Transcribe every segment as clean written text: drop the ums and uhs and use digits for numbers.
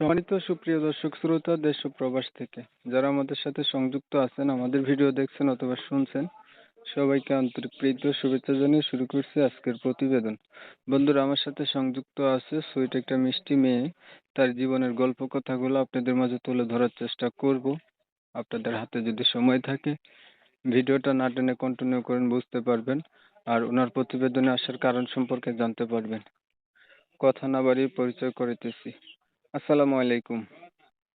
সম্মানিত সুপ্রিয় দর্শক শ্রোতা দেশ ও প্রবাস থেকে যারা আমাদের সাথে সংযুক্ত আছেন, আমাদের ভিডিও দেখছেন অথবা শুনছেন, সবাইকে আন্তরিক প্রীতি ও শুভেচ্ছা জানিয়ে শুরু করছি আজকের প্রতিবেদন। বন্ধুরা, আমার সাথে সংযুক্ত আছে সুইট একটা মিষ্টি মেয়ে। তার জীবনের গল্প কথাগুলো আপনাদের মাঝে তুলে ধরার চেষ্টা করব। আপনাদের হাতে যদি সময় থাকে ভিডিওটা না টেনে কন্টিনিউ করেন, বুঝতে পারবেন আর ওনার প্রতিবেদনে আসার কারণ সম্পর্কে জানতে পারবেন। কথা না বাড়িয়ে পরিচয় করিতেছি। আসসালামু আলাইকুম।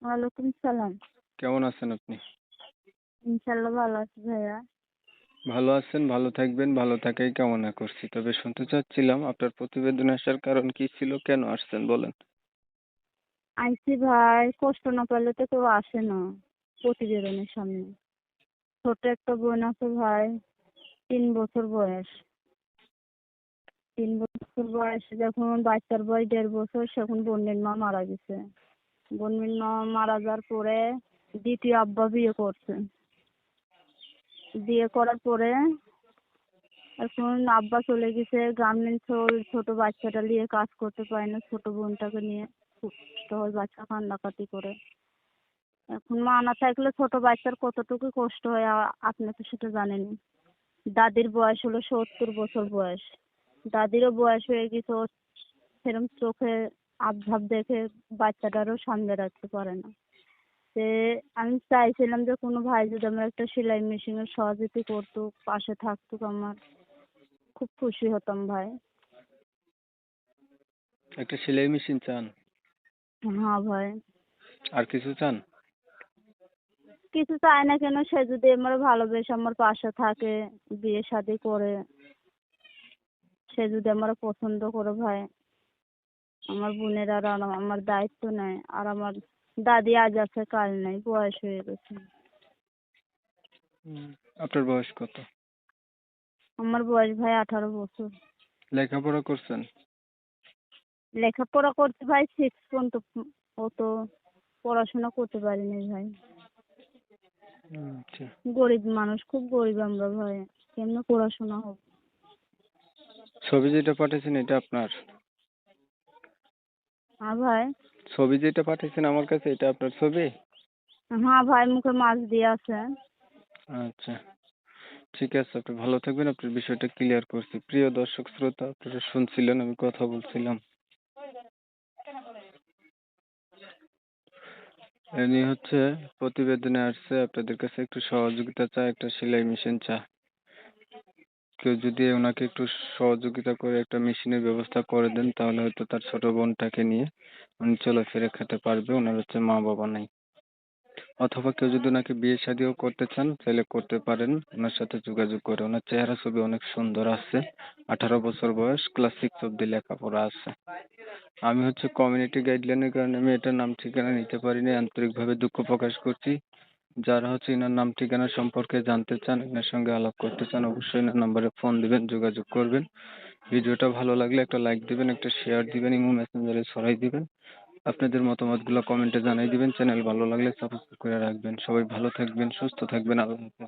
ওয়ালাইকুম সালাম। কেমন আছেন আপনি? ইনশাল্লাহ ভালো আছি ভাইয়া। ভালো আছেন, ভালো থাকবেন, ভালো থাকাই কামনা করছি। তবে শুনতে চাচ্ছিলাম আপনার প্রতিবেদনে আসার কারণ কি ছিল, কেন আসছেন বলেন। আইসি ভাই, কষ্ট না পেলে তো কেউ আসে না প্রতিবেদনের সামনে। ছোট একটা বোন আছে ভাই, 3 বছর বয়স। 3 বছর বয়সে যখন বাচ্চার বয়স 1.5 বছর, তখন বোনের মা মারা গেছে। বোনের মা মারা যাওয়ার পরে দ্বিতীয় আব্বা বিয়ে করছে। বিয়ে করার পরে এখন আব্বা চলে গেছে, গার্মেন্টস ছোট বাচ্চাটা নিয়ে কাজ করতে পারে না, ছোট বোনটাকে নিয়ে খুব কষ্ট হয়, বাচ্চা কান্নাকাটি করে। এখন মা না থাকলে ছোট বাচ্চার কতটুকু কষ্ট হয় আপনি তো সেটা জানেনই। দাদির বয়স হলো 70 বছর বয়স। দাদিরও বয়স হয়ে গেছে, ও সেরকম চোখে আবভাব দেখে বাচ্চাটারও সামনে রাখতে পারে না। সে আমি চাইছিলাম যে কোনো ভাই যদি আমার একটা সেলাই মেশিনের সহযোগিতা করতো, পাশে থাকতো, আমার খুব খুশি হতাম ভাই। একটা সেলাই মেশিন চান? হ্যাঁ ভাই। আর কিছু চান? কিছু চাই না কেন, সে যদি আমার ভালোবেসে আমার পাশে থাকে, বিয়ে শাদী করে, সে যদি আমার পছন্দ করে ভাই, আমার বোনের আর আমার দায়িত্ব নেয়। আর আমার দাদি আজ আছে কাল নাই, বয়স হয়ে গেছে। আপনার বয়স কত? আমার বয়স ভাই 18 বছর। লেখাপড়া করছেন? লেখাপড়া করতে ভাই 6 পর্যন্ত, অত পড়াশোনা করতে পারিনি ভাই। আচ্ছা। গরিব মানুষ, খুব গরিব আমরা ভাই, কেমনে পড়াশোনা হোক। ছবি যেটা পাঠিয়েছেন এটা আপনার? হ্যাঁ ভাই। ছবি যেটা পাঠিয়েছেন আমার কাছে এটা আপনার ছবি? হ্যাঁ ভাই, মুখে মাছ দিয়ে আছে। আচ্ছা, ঠিক আছে, আপনি ভালো থাকবেন। আপনার বিষয়টা ক্লিয়ার করছি। প্রিয় দর্শক শ্রোতা, আপনারা শুনছিলেন আমি কথা বলছিলাম। ইনি হচ্ছে প্রতিবেদনে আসছে, আপনাদের কাছে একটু সহযোগিতা চায়, একটা সেলাই মেশিন চায়। কেউ যদি ওনাকে একটু সহযোগিতা করে একটা মেশিনের ব্যবস্থা করে দেন, তাহলে হয়তো তার ছোট বোনটাকে নিয়ে উনি চলাফেরা খেতে পারবে। ওনার হচ্ছে মা বাবা নাই। অথবা কেউ যদি ওনাকে বিয়ে শাদিও করতে চান, তাহলে করতে পারেন ওনার সাথে যোগাযোগ করে। ওনার চেহারা ছবি অনেক সুন্দর আছে। 18 বছর বয়স, ক্লাস 6 অব্দি লেখাপড়া আছে। আমি হচ্ছে কমিউনিটি গাইডলাইনের কারণে আমি এটার নাম ঠিকানা নিতে পারিনি, আন্তরিকভাবে দুঃখ প্রকাশ করছি। যারা হচ্ছে এনার নাম ঠিকানা সম্পর্কে জানতে চান, এনার সঙ্গে আলাপ করতে চান, অবশ্যই এনার নাম্বারে ফোন দিবেন, যোগাযোগ করবেন। ভিডিওটা ভালো লাগলে একটা লাইক দিবেন, একটা শেয়ার দিবেন, ইমো মেসেঞ্জারে ছড়াই দিবেন। আপনাদের মতামতগুলো কমেন্টে জানাই দিবেন। চ্যানেল ভালো লাগলে সাবস্ক্রাইব করে রাখবেন। সবাই ভালো থাকবেন, সুস্থ থাকবেন। আল্লাহ হাফেজ।